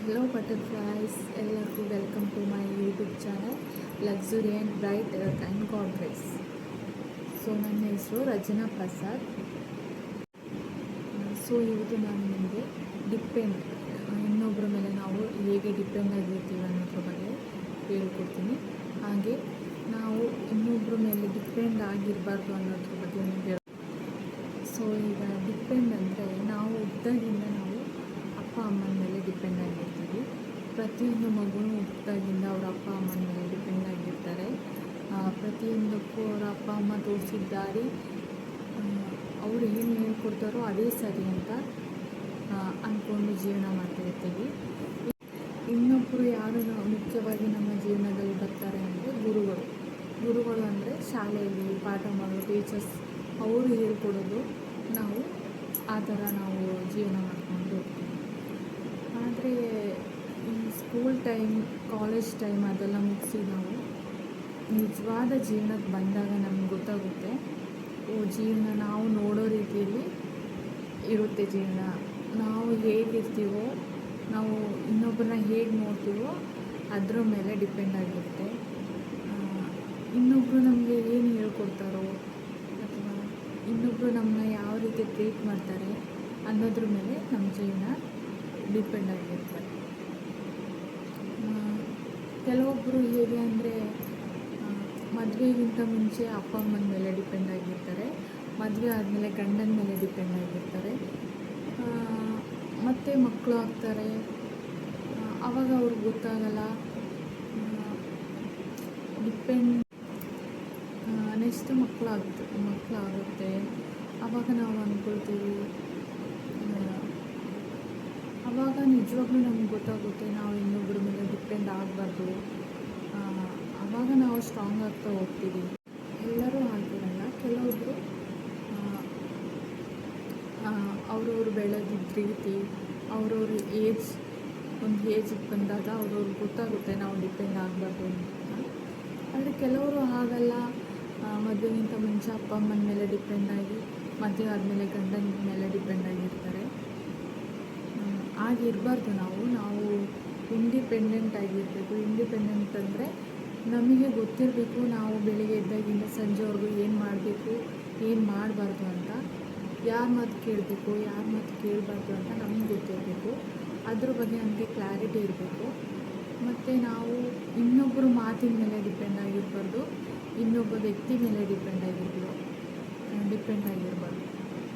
Hello butterflies, ಎಲ್ಲರಿಗೂ welcome to my YouTube channel luxury and bright earth and goddess. So ನನ್ನ ಹೆಸರು ರಚನಾ Prasad. So ಇವತ್ತು ನಾನು ನಿಮಗೆ ಡಿಪೆಂಡ್ ಇನ್ನೊಬ್ಬರ ಮೇಲೆ ನಾವು ಹೇಗೆ ಡಿಪೆಂಡ್ ಆಗಿರ್ತೀವಿ ಅನ್ನೋದ್ರ ಬಗ್ಗೆ ಹೇಳ್ಕೊಡ್ತೀನಿ. ಹಾಗೆ ನಾವು ಇನ್ನೊಬ್ಬರ ಮೇಲೆ ಡಿಪೆಂಡ್ ಆಗಿರಬಾರ್ದು ಅನ್ನೋದ್ರ ಬಗ್ಗೆ ನಿಮಗೆ ಸೊ ಈಗ ಡಿಪೆಂಡ್ ಅಂದರೆ ನಾವು ಹುಟ್ಟಿದಾಗಿಂದ ನಾವು ಅಪ್ಪ ಅಮ್ಮನ ಮೇಲೆ ಡಿಪೆಂಡ್ ಆಗಿರ್ತೀವಿ. ಪ್ರತಿಯೊಂದು ಮಗುನೂ ಹುಟ್ಟಿದಾಗಿಂದ ಅವ್ರ ಅಪ್ಪ ಅಮ್ಮನ ಮೇಲೆ ಡಿಪೆಂಡ್ ಆಗಿರ್ತಾರೆ. ಪ್ರತಿಯೊಂದಕ್ಕೂ ಅವರ ಅಪ್ಪ ಅಮ್ಮ ತೋರಿಸಿದ ದಾರಿ ಅವರು ಏನು ಹೇಳ್ಕೊಡ್ತಾರೋ ಅದೇ ಸರಿ ಅಂತ ಅಂದ್ಕೊಂಡು ಜೀವನ ಮಾಡ್ತಿರ್ತೀವಿ. ಇನ್ನೊಬ್ಬರು ಯಾರು ಮುಖ್ಯವಾಗಿ ನಮ್ಮ ಜೀವನದಲ್ಲಿ ಬರ್ತಾರೆ ಅಂದರೆ ಗುರುಗಳು ಅಂದರೆ ಶಾಲೆಯಲ್ಲಿ ಪಾಠ ಮಾಡೋ ಟೀಚರ್ಸ್ ಅವರು ಹೇಳ್ಕೊಡೋದು ನಾವು ಆ ಥರ ನಾವು ಜೀವನ ಮಾಡಿಕೊಂಡು. ಆದರೆ ಈ ಸ್ಕೂಲ್ ಟೈಮ್, ಕಾಲೇಜ್ ಟೈಮ್ ಅದೆಲ್ಲ ಮುಗಿಸಿ ನಾವು ನಿಜವಾದ ಜೀವನಕ್ಕೆ ಬಂದಾಗ ನಮ್ಗೆ ಗೊತ್ತಾಗುತ್ತೆ, ಜೀವನ ನಾವು ನೋಡೋ ರೀತಿಯಲ್ಲಿ ಇರುತ್ತೆ. ಜೀವನ ನಾವು ಹೇಗಿರ್ತೀವೋ, ನಾವು ಇನ್ನೊಬ್ಬರನ್ನ ಹೇಗೆ ನೋಡ್ತೀವೋ ಅದ್ರ ಮೇಲೆ ಡಿಪೆಂಡ್ ಆಗಿರುತ್ತೆ. ಇನ್ನೊಬ್ಬರು ನಮಗೆ ಏನು ಹೇಳ್ಕೊಡ್ತಾರೋ ಅಥವಾ ಇನ್ನೊಬ್ಬರು ನಮ್ಮನ್ನ ಯಾವ ರೀತಿ ಟ್ರೀಟ್ ಮಾಡ್ತಾರೆ ಅನ್ನೋದ್ರ ಮೇಲೆ ನಮ್ಮ ಜೀವನ ಡಿಪೆಂಡ್ ಆಗಿರ್ತಾರೆ. ಕೆಲವೊಬ್ಬರು ಹೇಗೆ ಅಂದರೆ ಮದುವೆಗಿಂತ ಮುಂಚೆ ಅಪ್ಪ ಅಮ್ಮನ ಮೇಲೆ ಡಿಪೆಂಡ್ ಆಗಿರ್ತಾರೆ, ಮದುವೆ ಆದಮೇಲೆ ಗಂಡನ ಮೇಲೆ ಡಿಪೆಂಡ್ ಆಗಿರ್ತಾರೆ, ಮತ್ತು ಮಕ್ಕಳು ಆಗ್ತಾರೆ. ಆವಾಗ ಅವ್ರಿಗೆ ಗೊತ್ತಾಗಲ್ಲ ಡಿಪೆಂಡ್. ನೆಕ್ಸ್ಟ್ ಮಕ್ಕಳಾಗುತ್ತೆ. ಆವಾಗ ನಾವು ಅಂದ್ಕೊಳ್ತೀವಿ, ಆವಾಗ ನಿಜವಾಗ್ಲೂ ನಮ್ಗೆ ಗೊತ್ತಾಗುತ್ತೆ ನಾವು ಇನ್ನೊಬ್ಬರ ಮೇಲೆ ಡಿಪೆಂಡ್ ಆಗಬಾರ್ದು. ಆವಾಗ ನಾವು ಸ್ಟ್ರಾಂಗ್ ಆಗ್ತಾ ಹೋಗ್ತೀವಿ. ಎಲ್ಲರೂ ಆಗಿರಲ್ಲ, ಕೆಲವೊಬ್ಬರು ಅವ್ರವ್ರು ಬೆಳೆದಿದ್ದ ರೀತಿ, ಅವ್ರವ್ರ ಒಂದು ಏಜಿಗೆ ಬಂದಾಗ ಅವ್ರವ್ರಿಗೆ ಗೊತ್ತಾಗುತ್ತೆ ನಾವು ಡಿಪೆಂಡ್ ಆಗಬಾರ್ದು ಅಂತ. ಆದರೆ ಕೆಲವರು ಆಗಲ್ಲ, ಮದುವೆಗಿಂತ ಮುಂಚೆ ಅಪ್ಪ ಅಮ್ಮನ ಮೇಲೆ ಡಿಪೆಂಡ್ ಆಗಿ ಮದುವೆ ಆದಮೇಲೆ ಗಂಡನ ಮೇಲೆ ಡಿಪೆಂಡ್ ಆಗಿರ್ತಾರೆ. ಆಗಿರಬಾರ್ದು. ನಾವು ಇಂಡಿಪೆಂಡೆಂಟ್ ಆಗಿರಬೇಕು. ಇಂಡಿಪೆಂಡೆಂಟ್ ಅಂದರೆ ನಮಗೆ ಗೊತ್ತಿರಬೇಕು ನಾವು ಬೆಳಿಗ್ಗೆ ಎದ್ದಾಗಿಂದ ಸಂಜೆವರೆಗೂ ಏನು ಮಾಡಬೇಕು, ಏನು ಮಾಡಬಾರ್ದು ಅಂತ, ಯಾರ ಮಾತು ಕೇಳಬೇಕು, ಯಾರ ಮಾತು ಕೇಳಬಾರ್ದು ಅಂತ ನಮಗೆ ಗೊತ್ತಿರಬೇಕು. ಅದ್ರ ಬಗ್ಗೆ ನಮಗೆ ಕ್ಲಾರಿಟಿ ಇರಬೇಕು. ಮತ್ತು ನಾವು ಇನ್ನೊಬ್ಬರ ಮಾತಿನ ಮೇಲೆ ಡಿಪೆಂಡ್ ಆಗಿರಬಾರ್ದು, ಇನ್ನೊಬ್ಬ ವ್ಯಕ್ತಿ ಮೇಲೆ ಡಿಪೆಂಡ್ ಆಗಿರಬಾರ್ದು.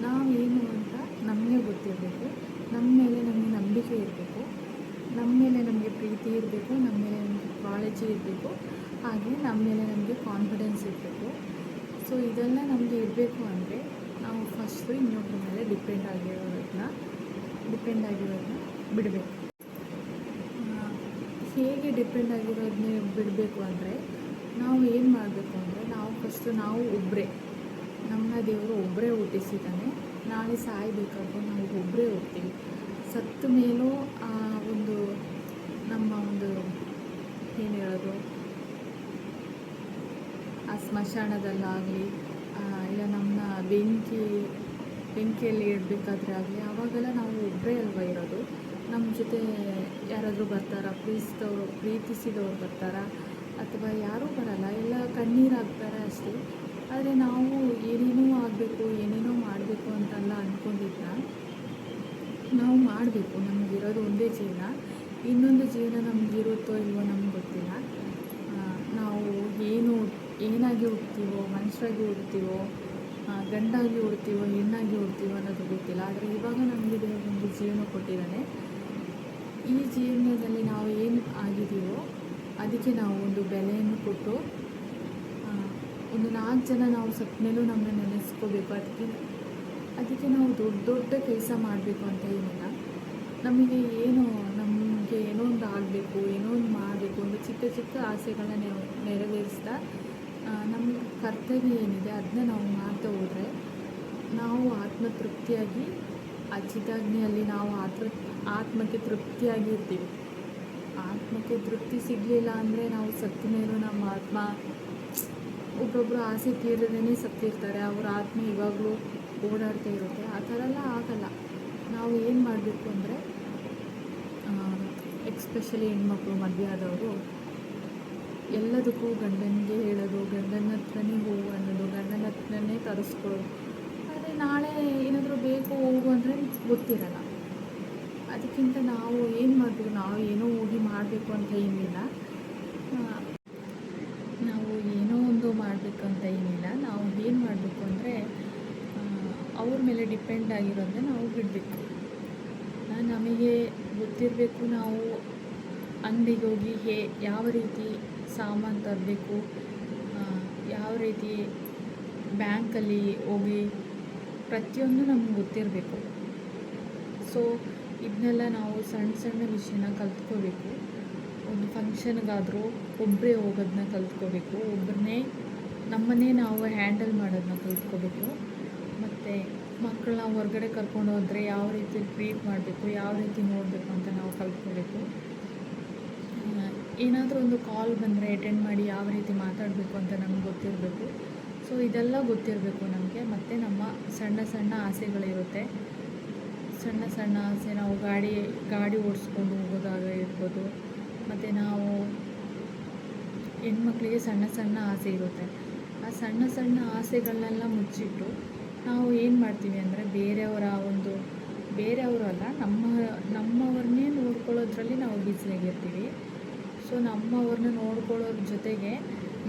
ನಾವೇನು ಅಂತ ನಮಗೆ ಗೊತ್ತಿರಬೇಕು. ನಮ್ಮ ಮೇಲೆ ನಮಗೆ ನಂಬಿಕೆ ಇರಬೇಕು, ನಮ್ಮ ಮೇಲೆ ನಮಗೆ ಪ್ರೀತಿ ಇರಬೇಕು, ನಮ್ಮ ಮೇಲೆ ನಮಗೆ ಕಾಳಜಿ ಇರಬೇಕು, ಹಾಗೆ ನಮ್ಮ ಮೇಲೆ ನಮಗೆ ಕಾನ್ಫಿಡೆನ್ಸ್ ಇರಬೇಕು. ಸೊ ಇದೆಲ್ಲ ನಮಗೆ ಇರಬೇಕು ಅಂದರೆ ನಾವು ಫಸ್ಟು ಇನ್ನೊಬ್ಬರ ಮೇಲೆ ಡಿಪೆಂಡ್ ಆಗಿರೋದನ್ನ ಬಿಡಬೇಕು. ಹೇಗೆ ಡಿಪೆಂಡ್ ಆಗಿರೋದನ್ನೇ ಬಿಡಬೇಕು ಅಂದರೆ ನಾವು ಏನು ಮಾಡಬೇಕು ಅಂದರೆ ನಾವು ಒಬ್ಬರೇ, ನಮ್ಮ ದೇವರು ಒಬ್ಬರೇ ಹುಟ್ಟಿಸಿದ್ದಾನೆ. ನಾಳೆ ಸಾಯಬೇಕಾದ್ರೂ ನಾವು ಒಬ್ಬರೇ ಹೋಗ್ತೀವಿ. ಸತ್ತ ಮೇಲೂ ನಮ್ಮ ಏನು ಹೇಳೋದು, ಆ ಸ್ಮಶಾನದಲ್ಲಾಗಲಿ ಇಲ್ಲ ನಮ್ಮನ್ನ ಬೆಂಕಿಯಲ್ಲಿ ಇಡಬೇಕಾದ್ರೆ ಆಗಲಿ, ಆವಾಗೆಲ್ಲ ನಾವು ಒಬ್ಬರೇ ಅಲ್ವ ಇರೋದು. ನಮ್ಮ ಜೊತೆ ಯಾರಾದರೂ ಬರ್ತಾರಾ, ಪ್ರೀತಿಸಿದವರು ಬರ್ತಾರಾ, ಅಥವಾ ಯಾರೂ ಬರಲ್ಲ, ಎಲ್ಲ ಕಣ್ಣೀರು ಹಾಕ್ತಾರೆ ಅಷ್ಟೇ. ಆದರೆ ನಾವು ಏನೇನೋ ಆಗಬೇಕು, ಏನೇನೋ ಮಾಡಬೇಕು ಅಂತೆಲ್ಲ ಅಂದ್ಕೊಂಡಿದ್ದ ನಾವು ಮಾಡಬೇಕು. ನಮಗಿರೋದು ಒಂದೇ ಜೀವನ, ಇನ್ನೊಂದು ಜೀವನ ನಮಗಿರುತ್ತೋ ಇಲ್ವೋ ನಮ್ಗೆ ಗೊತ್ತಿಲ್ಲ. ನಾವು ಏನಾಗಿ ಹುಡ್ತೀವೋ, ಮನುಷ್ಯರಾಗಿ ಹುಡ್ತೀವೋ, ಗಂಡಾಗಿ ಹುಡ್ತೀವೋ, ಹೆಣ್ಣಾಗಿ ಹುಡ್ತೀವೋ ಅನ್ನೋದು ಗೊತ್ತಿಲ್ಲ. ಆದರೆ ಇವಾಗ ನಮಗೆ ಒಂದು ಜೀವನ ಕೊಟ್ಟಿದ್ದಾನೆ. ಈ ಜೀವನದಲ್ಲಿ ನಾವು ಏನು ಆಗಿದ್ದೀವೋ ಅದಕ್ಕೆ ನಾವು ಒಂದು ಬೆಲೆಯನ್ನು ಕೊಟ್ಟು ಒಂದು 4 ಜನ ನಾವು ಸತ್ತ ಮೇಲೂ ನಮ್ಮನ್ನ ನೆನೆಸ್ಕೋಬೇಕು. ಅದಕ್ಕೆ ನಾವು ದೊಡ್ಡ ಕೆಲಸ ಮಾಡಬೇಕು ಅಂತ ಏನಿಲ್ಲ. ನಮಗೆ ಏನೋ ಒಂದು ಆಗಬೇಕು, ಏನೋ ಒಂದು ಮಾಡಬೇಕು, ಒಂದು ಚಿಕ್ಕ ಆಸೆಗಳನ್ನ ನೆರವೇರಿಸ್ತಾ ನಮ್ಮ ಕರ್ತವ್ಯ ಏನಿದೆ ಅದನ್ನ ನಾವು ಮಾಡ್ತಾ ಹೋದರೆ ನಾವು ಆತ್ಮತೃಪ್ತಿಯಾಗಿ ಆ ಚಿತಾಗ್ನಿಯಲ್ಲಿ ನಾವು ಆತ್ಮಕ್ಕೆ ತೃಪ್ತಿಯಾಗಿ ಇರ್ತೀವಿ. ಆತ್ಮಕ್ಕೆ ತೃಪ್ತಿ ಸಿಗಲಿಲ್ಲ ಅಂದರೆ ನಾವು ಸತ್ತ ಮೇಲೂ ನಮ್ಮ ಆತ್ಮ, ಒಬ್ಬೊಬ್ಬರು ಆಸೆ ತೀರದೇ ಸತ್ತಿರ್ತಾರೆ, ಅವರ ಆತ್ಮ ಇವಾಗಲೂ ಓಡಾಡ್ತಾ ಇರುತ್ತೆ. ಆ ಥರ ಎಲ್ಲ ಆಗಲ್ಲ. ನಾವು ಏನು ಮಾಡಬೇಕು ಅಂದರೆ ಎಕ್ಸ್ಪೆಷಲಿ ಹೆಣ್ಮಕ್ಳು ಮದುವೆ ಆದವರು ಎಲ್ಲದಕ್ಕೂ ಗಂಡನಿಗೆ ಹೇಳೋದು, ಗಂಡನ ಹತ್ರನೇ ಹೋಗು ಅನ್ನೋದು, ಗಂಡನ ಹತ್ರನೇ ತರಿಸ್ಕೊಳ್ಳೋದು. ಆದರೆ ನಾಳೆ ಏನಾದರೂ ಬೇಕು ಹೋಗು ಅಂದರೆ ಗೊತ್ತಿರಲ್ಲ. ಅದಕ್ಕಿಂತ ನಾವು ಏನು ಮಾಡಬೇಕು, ನಾವು ಏನೋ ಹೋಗಿ ಮಾಡಬೇಕು ಅಂತ ಏನಿಲ್ಲ, ನಾವು ಏನೋ ಒಂದು ಮಾಡಬೇಕು ಅಂತ ಏನಿಲ್ಲ. ನಾವು ಏನು ಮಾಡಬೇಕು ಅಂದರೆ ಅವ್ರ ಮೇಲೆ ಡಿಪೆಂಡ್ ಆಗಿರೋದನ್ನ ನಾವು ಬಿಡಬೇಕು. ನಮಗೆ ಗೊತ್ತಿರಬೇಕು ನಾವು ಅಂಗಡಿಗೆ ಹೋಗಿ ಯಾವ ರೀತಿ ಸಾಮಾನು ತರಬೇಕು, ಯಾವ ರೀತಿ ಬ್ಯಾಂಕಲ್ಲಿ ಹೋಗಿ ಪ್ರತಿಯೊಂದು ನಮ್ಗೆ ಗೊತ್ತಿರಬೇಕು. ಸೊ ಇದನ್ನೆಲ್ಲ ನಾವು ಸಣ್ಣ ಸಣ್ಣ ವಿಷಯನ ಕಲ್ತ್ಕೋಬೇಕು. ಒಂದು ಫಂಕ್ಷನ್ಗಾದರೂ ಒಬ್ಬರೇ ಹೋಗೋದನ್ನ ಕಲ್ತ್ಕೋಬೇಕು, ಒಬ್ಬರನ್ನೇ ನಮ್ಮನ್ನೇ ನಾವು ಹ್ಯಾಂಡಲ್ ಮಾಡೋದನ್ನ ಕಲ್ತ್ಕೋಬೇಕು. ಮತ್ತು ಮಕ್ಕಳನ್ನ ಹೊರಗಡೆ ಕರ್ಕೊಂಡು ಹೋದರೆ ಯಾವ ರೀತಿ ಟ್ರೀಟ್ ಮಾಡಬೇಕು, ಯಾವ ರೀತಿ ನೋಡಬೇಕು ಅಂತ ನಾವು ಕಲ್ತ್ಕೋಬೇಕು. ಏನಾದರೂ ಒಂದು ಕಾಲ್ ಬಂದರೆ ಅಟೆಂಡ್ ಮಾಡಿ ಯಾವ ರೀತಿ ಮಾತಾಡಬೇಕು ಅಂತ ನಮ್ಗೆ ಗೊತ್ತಿರಬೇಕು. ಸೊ ಇದೆಲ್ಲ ಗೊತ್ತಿರಬೇಕು ನಮಗೆ. ಮತ್ತು ನಮ್ಮ ಸಣ್ಣ ಸಣ್ಣ ಆಸೆಗಳಿರುತ್ತೆ. ಸಣ್ಣ ಸಣ್ಣ ಆಸೆ, ನಾವು ಗಾಡಿ ಓಡಿಸ್ಕೊಂಡು ಹೋಗೋದಾಗ ಇರ್ಬೋದು. ಮತ್ತು ನಾವು ಹೆಣ್ಮಕ್ಳಿಗೆ ಸಣ್ಣ ಸಣ್ಣ ಆಸೆ ಇರುತ್ತೆ. ಆ ಸಣ್ಣ ಸಣ್ಣ ಆಸೆಗಳನ್ನೆಲ್ಲ ಮುಚ್ಚಿಟ್ಟು ನಾವು ಏನು ಮಾಡ್ತೀವಿ ಅಂದರೆ ಬೇರೆಯವರು ಅಲ್ಲ, ನಮ್ಮವ್ರನ್ನೇ ನೋಡ್ಕೊಳ್ಳೋದ್ರಲ್ಲಿ ನಾವು ಬ್ಯುಸಿಯಾಗಿರ್ತೀವಿ. ಸೊ ನಮ್ಮವ್ರನ್ನ ನೋಡ್ಕೊಳ್ಳೋದ್ರ ಜೊತೆಗೆ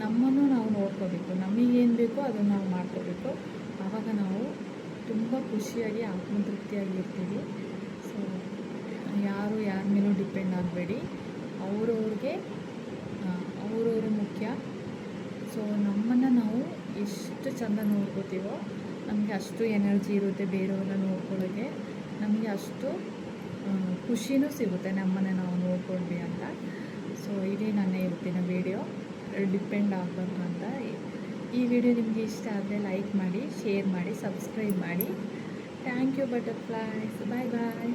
ನಮ್ಮನ್ನು ನಾವು ನೋಡ್ಕೋಬೇಕು. ನಮಗೇನು ಬೇಕೋ ಅದನ್ನು ನಾವು ಮಾಡ್ಕೋಬೇಕು. ಆವಾಗ ನಾವು ತುಂಬ ಖುಷಿಯಾಗಿ ಆತ್ಮತೃಪ್ತಿಯಾಗಿರ್ತೀವಿ. ಸೊ ಯಾರ ಮೇಲೂ ಡಿಪೆಂಡ್ ಆಗಬೇಡಿ. ಅವ್ರವ್ರು ಮುಖ್ಯ. ಸೊ ನಮ್ಮನ್ನು ನಾವು ಎಷ್ಟು ಚೆಂದ ನೋಡ್ಕೋತೀವೋ ನಮಗೆ ಅಷ್ಟು ಎನರ್ಜಿ ಇರುತ್ತೆ ಬೇರೆಯವ್ರನ್ನ ನೋಡ್ಕೊಳ್ಳೋಕ್ಕೆ. ನಮಗೆ ಅಷ್ಟು ಖುಷಿನೂ ಸಿಗುತ್ತೆ ನಮ್ಮನ್ನು ನಾವು ನೋಡ್ಕೊಂಡ್ವಿ ಅಂತ. ಸೊ ಇದೇ ನನ್ನ ಇವತ್ತಿನ ವಿಡಿಯೋ, ಡಿಪೆಂಡ್ ಆಗಬಾರ್ದು ಅಂತ. ಈ ವಿಡಿಯೋ ನಿಮಗೆ ಇಷ್ಟ ಆದರೆ ಲೈಕ್ ಮಾಡಿ, ಶೇರ್ ಮಾಡಿ, ಸಬ್ಸ್ಕ್ರೈಬ್ ಮಾಡಿ. Thank you butterflies. Bye bye.